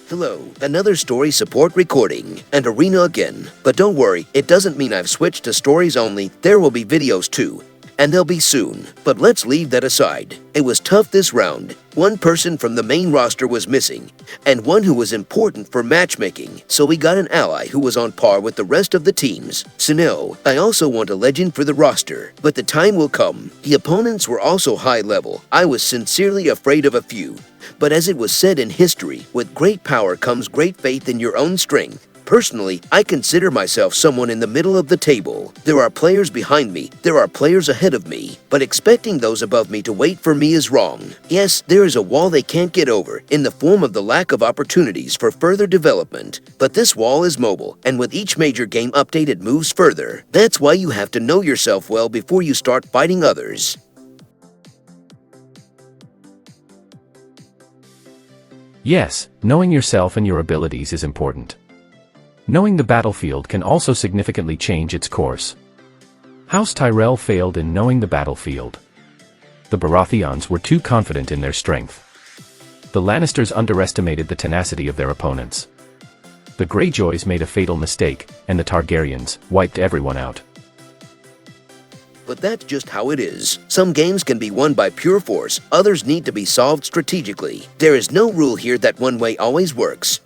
Hello, another story support recording, and arena again. But don't worry, it doesn't mean I've switched to stories only. There will be videos too, and they'll be soon. But let's leave that aside. It was tough this round. One person from the main roster was missing, and one who was important for matchmaking, so we got an ally who was on par with the rest of the teams. So no, I also want a legend for the roster, but the time will come. The opponents were also high level. I was sincerely afraid of a few. But as it was said in history, with great power comes great faith in your own strength. Personally, I consider myself someone in the middle of the table. There are players behind me, there are players ahead of me, but expecting those above me to wait for me is wrong. Yes, there is a wall they can't get over, in the form of the lack of opportunities for further development. But this wall is mobile, and with each major game update it moves further. That's why you have to know yourself well before you start fighting others. Yes, knowing yourself and your abilities is important. Knowing the battlefield can also significantly change its course. House Tyrell failed in knowing the battlefield. The Baratheons were too confident in their strength. The Lannisters underestimated the tenacity of their opponents. The Greyjoys made a fatal mistake, and the Targaryens wiped everyone out. But that's just how it is. Some games can be won by pure force, others need to be solved strategically. There is no rule here that one way always works.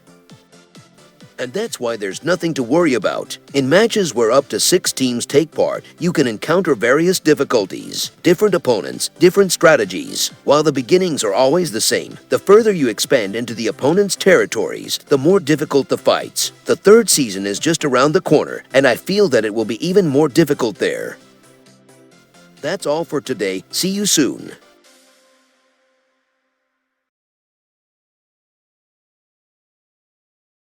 And that's why there's nothing to worry about. In matches where up to 6 teams take part, you can encounter various difficulties, different opponents, different strategies. While the beginnings are always the same, the further you expand into the opponent's territories, the more difficult the fights. The 3rd season is just around the corner, and I feel that it will be even more difficult there. That's all for today. See you soon.